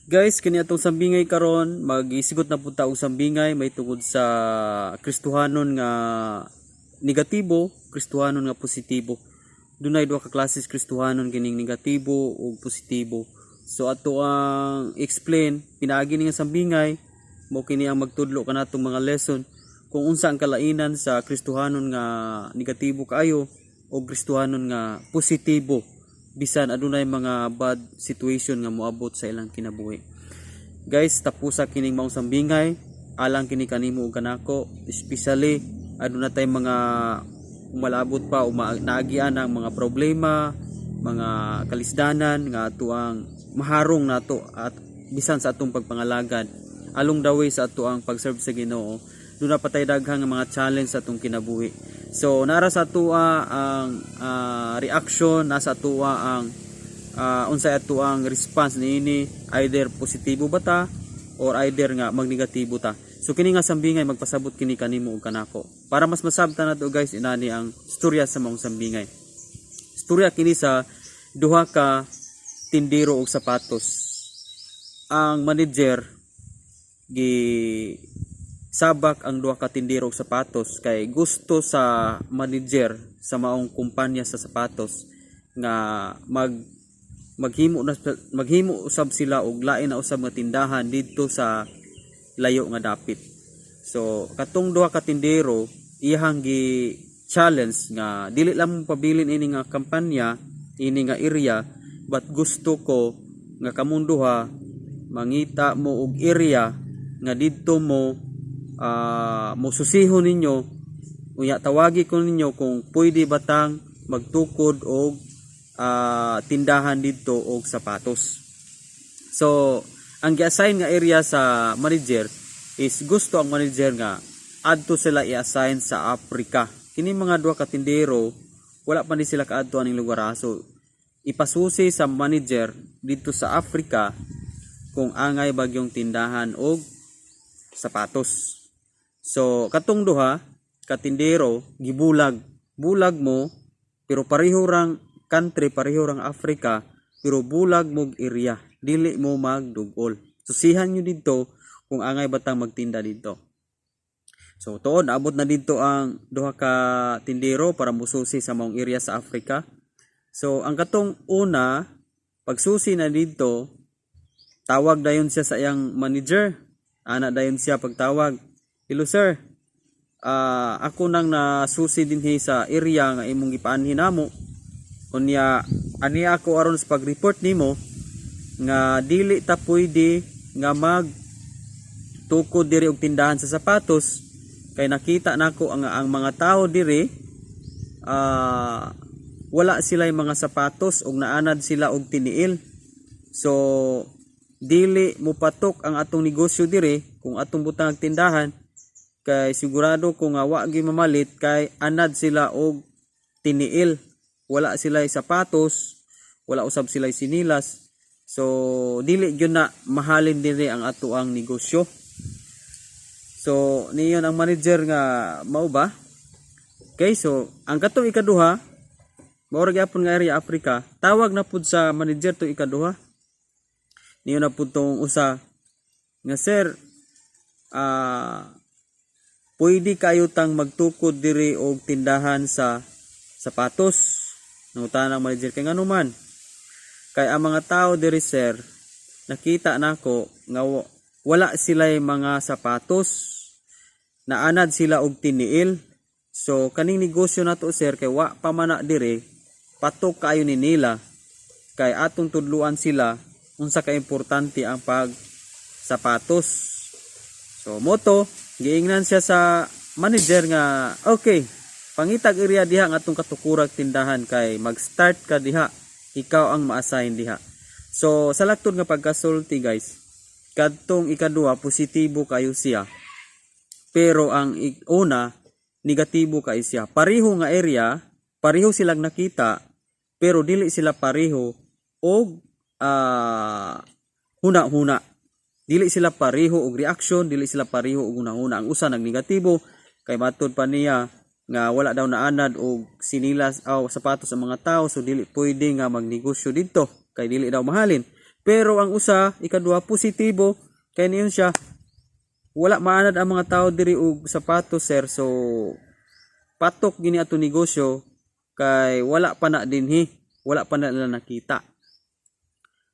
Guys, kini atong sambingay karon magisigot na punta og sambingay may tungod sa Kristohanon nga negatibo, Kristohanon nga positibo. Dunay duha ka klases Kristohanon kining negatibo ug positibo. So ato ang explain pinaagi ni nga sambingay mo kini ang magtudlo kanatong mga lesson kung unsa ang kalainan sa Kristohanon nga negatibo kaayo o Kristohanon nga positibo bisan adunay mga bad situation nga moabot sa ilang kinabuhi. Guys, tapusa kining maong sambingay alang kini kanimo ug kanako, especially aduna tay mga umalabot pa o naagian ang mga problema, mga kalisdanan nga ato ang maharong nato at bisan sa atong pagpangalagad along the way sa ato ang pagserve sa Ginoo. Duna pa tay daghang nga mga challenge sa atong kinabuhi. So nara sa atua ang reaction, nasa atua ang unsay ato ang response niini, either positibo ba ta or either nga magnegatibo ta. So kini nga sambingay magpasabot kini kanimo ug kanako. Para mas masabtan nato guys, inani ang istorya sa maong sambingay. Istorya kini sa duha ka tindero og sapatos. Ang manager gi sabak ang duha ka tindero og sapatos kay gusto sa manager sa maong kumpanya sa sapatos nga maghimo usab sila og lain na usab nga tindahan didto sa layo nga dapit. So katong duha ka tindero iyang gi challenge nga dili lang mo pabilin ini nga kampanya, ini nga area, but gusto ko nga kamong duha mangita mo og area nga didto mo mosusihon ninyo unya tawagi ko ninyo kung pwede batang magtukod og tindahan didto og sapatos. So ang gi-assign nga area sa manager is gusto ang manager nga adto sila i-assign sa Africa. Kini mga duha ka tindero wala pa ni sila kaadto aning lugar, so ipasusi sa manager didto sa Africa kung angay bagyong tindahan og sapatos. So katong duha katindero gibulag mo pero pareho rang country, pareho rang Africa, pero bulag mo area, dili mo magdugol. Susihan nyo dito kung angay batang magtinda dito. So tuod abot na dito ang duha ka tindero para mususi sa maong area sa Africa. So ang katong una pagsusi na dito, tawag dayon siya sa iyang manager. Ana dayon siya pagtawag, "Hello sir, ako nang nasusi dinhi sa area nga imong gipaanhin namo. Unya ani ako aron sa pag-report nimo nga dili ta pwede nga mag tukod diri og tindahan sa sapatos kay nakita nako ang mga tao diri wala sila mga sapatos og naanad sila og tiniil. So dili mo patok ang atong negosyo diri kung atong butang tindahan kay sigurado ko nga wa gyud mamalit kay anad sila og tiniil. Wala sila sapatos, wala usab sila sinilas. So dili gyud na mahalin diri ang ato ang negosyo." So niyon ang manager nga mao ba? Okay, so ang katong ikaduha mao ra gyapon nga area Africa, tawag na pud sa manager to ikaduha. Niyon na pud tong usa nga, "Sir, pwede kayo tang magtukod diri og tindahan sa sapatos?" Nangutan ang manager, "Kay ngano man?" "Kay ang mga tao diri sir, nakita nako nga wala sila mga sapatos, naanad sila og tiniil. So kaning negosyo nato sir kay wa pa man na diri, patok kayo ni nila kay atong tudluan sila unsa ka importante ang pag sapatos." So moto giingnan siya sa manager nga, "Okay, pangitag area diha ang atong katukurag tindahan kay mag-start ka diha, ikaw ang ma-assign diha." So sa laktod nga pagkasulti guys, kadtong ikaduha positibo kayo siya, pero ang una negatibo kayo siya. Pareho nga area, pareho silang nakita, pero dili sila pareho og huna-huna. Dili sila pareho og reaction, dili sila pareho og huna-huna. Ang usa nagnegatibo kay matud pa niya nga wala daw naanad og sinilas o sapatos sa mga tao, so dili pwede nga magnegosyo didto kay dili daw mahalin. Pero ang usa, ikadua, positibo, kay niyon siya, wala maanad ang mga tao diri og sapatos, sir. So, patok gini ato negosyo, kay wala pa na dinhi, wala pa na nila nakita.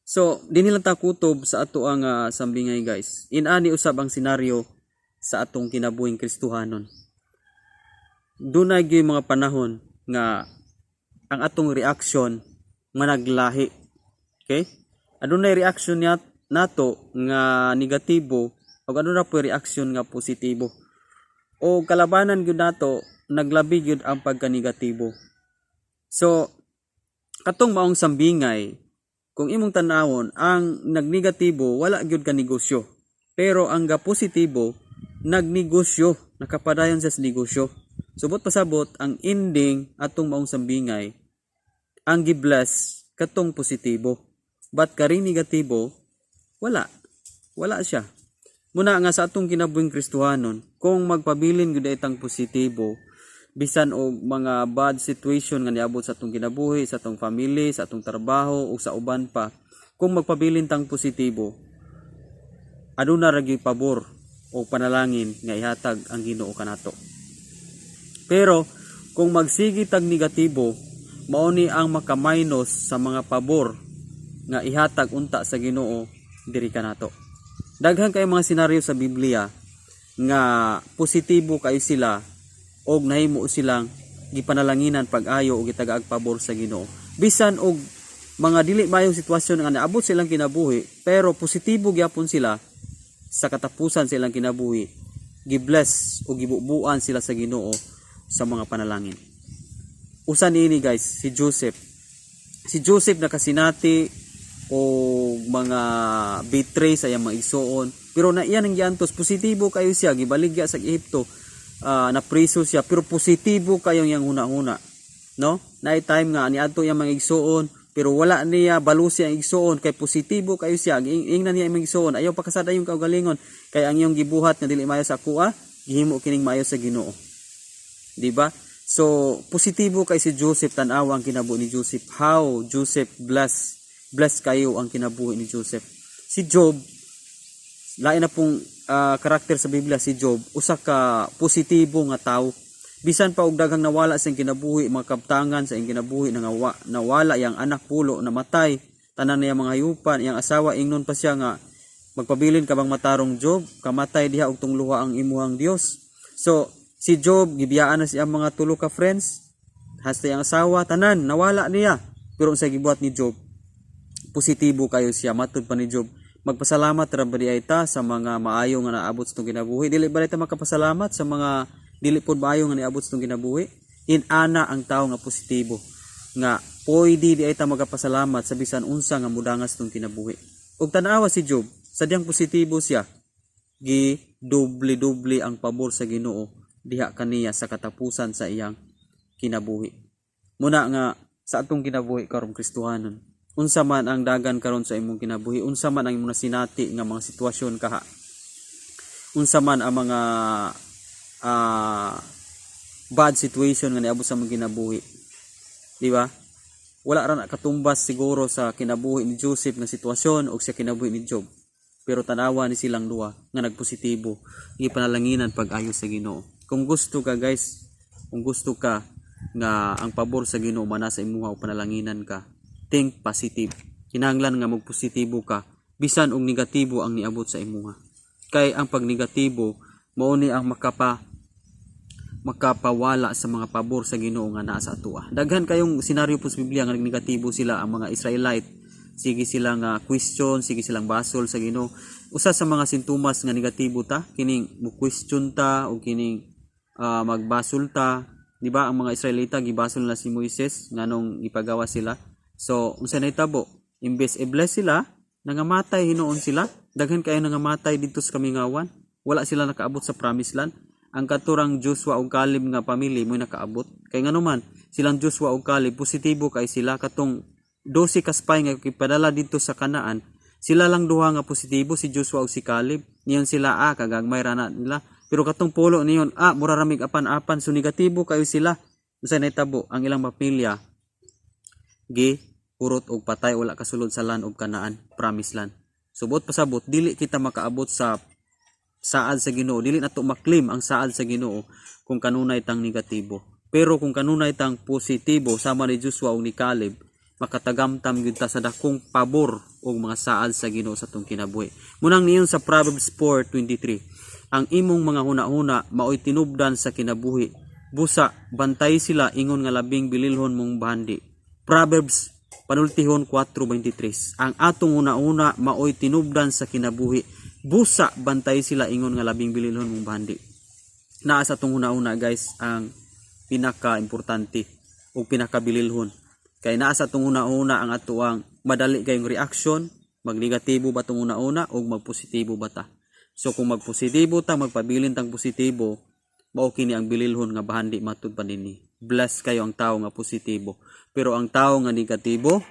So, dinhi lang ta kutob sa ato ang sambingay, guys. Inani usab ang senaryo sa atong kinabuhing Kristohanon. Dunay gyud mga panahon nga ang atong reaction nga naglahi. Okay? Adunay reaction nato nga negatibo ug aduna po reaction nga positibo. O kalabanan gyud nato naglabi gyud ang pagka-negatibo. So katong maong sambingay, kung imong tan-awon, ang nagnegatibo wala gyud ka negosyo. Pero ang ga positibo nagnegosyo, nakapadayon sa negosyo. Subot pasabot ang ending atong maong sambingay ang gibless katong positibo. But kari negatibo, wala siya. Muna nga sa atong kinabuhing Kristohanon, kung magpabilin gyud itang positibo, bisan og mga bad situation nga niabot sa atong kinabuhi, sa atong family, sa atong trabaho o sa uban pa, kung magpabilin tang positibo, aduna ra gyud pabor o panalangin nga ihatag ang Ginoo kanato. Pero kung magsigi tag negatibo, mao ni ang makaminus sa mga pabor nga ihatag unta sa Ginoo diri kanato. Daghan kay mga senaryo sa Biblia nga positibo kayo sila og nahimo silang gipanalanginan pag-ayo og gitagaag pabor sa Ginoo. Bisan og mga dili mayong sitwasyon nga naabot silang kinabuhi, pero positibo gyapon sila sa katapusan sa ilang kinabuhi. Gibless o gibubuan sila sa Ginoo sa mga panalangin. Usa niini, guys, si Joseph. Si Joseph nakasinati o mga betray sa iyang mga igsoon, pero na iyan ang giantos, positibo kayo siya, gibaligya sa Ehipto, na priso siya, pero positibo kayo yang huna-huna, no? Na time nga niadto yang mga igsoon, pero wala niya balusi ang igsoon, kay positibo kayo siya, ingnan niya ang igsoon, ayaw pakasada yung kaugalingon, kay ang iyong gibuhat nga dili mayo sa kuha, gihimo kining mayo sa Ginoo, di ba? So positibo kay si Joseph, tan-awa ang kinabuhi ni Joseph, how Joseph bless kayo ang kinabuhi ni Joseph. Si Job, lain na pong karakter sa Biblia, si Job, usa ka positibo nga tao. Bisan pa og daghang nawala sa kinabuhi, mga kabtangan sa kinabuhi, nawala yang anak pulo, namatay, tanan niya mga hayupan, yang asawa, ingnon pa siya nga, magpabilin ka bang matarong Job, kamatay diha og tungluha ang imuhang Dios. So, si Job, gibiyaan na siya mga tulo ka friends, hasta yang asawa, tanan, nawala niya. Pero sa gibuhat ni Job, positibo kayo siya, matud pa ni Job. Magpasalamat ra ba di ta sa mga maayo nga naabot sa itong kinabuhi? Dili ba ta makapasalamat sa mga dili pod maayo nga naabot sa itong kinabuhi? Inana ang tao nga positibo, nga pwede di ta magapasalamat sa bisan unsa nga mudangas itong kinabuhi. Og tan-awa si Job, sadyang positibo siya, gi doble ang pabor sa Ginoo diha kaniya sa katapusan sa iyang kinabuhi. Muna nga sa atong kinabuhi karong Kristohanon, unsa man ang dagan karon sa imong kinabuhi, unsa man ang imong nasinati nga mga sitwasyon kaha, unsa man ang mga bad situation nga niabot sa imong kinabuhi, di ba? Wala ra na katumbas siguro sa kinabuhi ni Joseph nga sitwasyon o sa kinabuhi ni Job, pero tanawa ni silang duha nga nagpositibo, gipanalanginan pag-ayo sa Ginoo. Kung gusto ka, guys, kung gusto ka nga ang pabor sa Ginoo mana sa imuha o panalanginan ka, think positive. Kinahanglan nga magpositibo ka bisan og negatibo ang niabot sa imuha. Kay ang pag negatibo mao ni ang makapawala sa mga pabor sa Ginoo nga naa sa atoa. Daghan kayong senaryo po sa Biblia nga negatibo sila ang mga Israelite. Sige silang question, sige silang basol sa Ginoo. Usa sa mga sintomas nga negatibo ta, kining mo question ta o kining magbasol ta, di ba? Ang mga Israelita gibasol na si Moises nganong ipagawa sila. So, unsa nahitabo? Imbes i-bless sila, nangamatay hinuon sila. Daghan kayo nangamatay dito sa kamingawan. Wala sila nakaabot sa promised land. Ang katurang Joshua ug Caleb nga pamilya mo nakaabot. Kay ngano man, silang Joshua ug Caleb positibo kay sila katong 12 ka spy nga ipadala dito sa Kanaan. Sila lang duha nga positibo, si Joshua ug si Caleb. Niyon sila kagagmay ra na nila. Pero katong pulo niyon, mura ramig apan-apan, so negatibo kayo sila. Unsa nahitabo? Ang ilang pamilya purot og patay, wala kasulod sa land og Kanaan, promised land. Subot pasabot dili kita makaabot sa saad sa Ginoo, dili nato maklim ang saad sa Ginoo kung kanunay tang negatibo. Pero kung kanunay tang positibo sama ni Joshua ug ni Caleb, makatagamtam gyud ta sa dakong pabor og mga saad sa Ginoo sa atong kinabuhi. Munang niyon sa Proverbs 4:23, ang imong mga huna-huna maoy tinubdan sa kinabuhi, busa bantay sila ingon nga labing bililhon mong bahandi. Proverbs panultihon 4:23, ang atong huna-huna maoy tinubdan sa kinabuhi, busa bantay sila ingon nga labing bililhon mong bahandi. Naa sa atong huna-huna guys ang pinaka-importante o pinaka-bililhon. Kay naa sa atong huna-huna ang atuang madali kayong reaction, magnegatibo ba itong una-una o magpositibo ba ta. So kung magpositibo ta, magpabilin tang positibo, mao kini ang bililhon nga bahandi matud pa dinhi. Bless kayo ang tao nga positibo. Pero ang tao nga negatibo,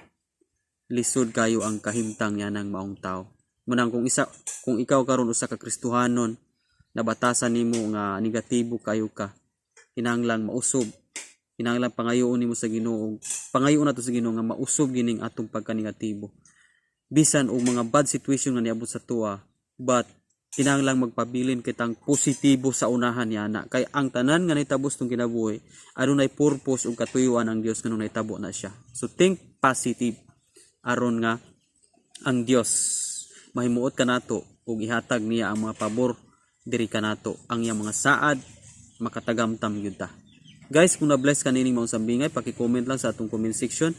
lisod kayo ang kahimtang yan ng maong tao. Munang kung ikaw karon usa ka Kristohanon, nabatasan nimo nga negatibo kayo ka, kinahanglan mausob. Kinahanglan pangayoon nimo sa Ginoo. Pangayoon nato sa Ginoo nga mausob gining atong pagka-negatibo. Bisan og mga bad situation nga niabot sa tuwa, but kinahanglan magpabilin kitang positibo sa unahan yana. Kay ang tanan nga nitabos tong kinabuhi, adunay purpose ug katuyoan ang Dios nga nung nahitabo na siya. So think positive aron nga ang Dios mahimuot kanato ug ihatag niya ang mga pabor diri kanato, ang iyang mga saad makatagamtam gyud ta. Guys, kung na-bless ka nining mga sambingay, paki-comment lang sa atong comment section.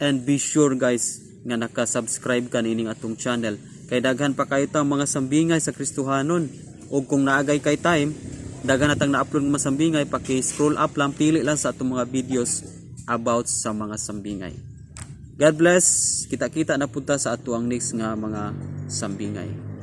And be sure guys, nga naka-subscribe ka nining atong channel. Kay daghan pa kayo ta mga sambingay sa Kristohanon. O kung naagay kay time, daghan natang na-upload mga sambingay, paki-scroll up lang, pili lang sa atong mga videos about sa mga sambingay. God bless. Kita-kita na punta sa atuang next nga mga sambingay.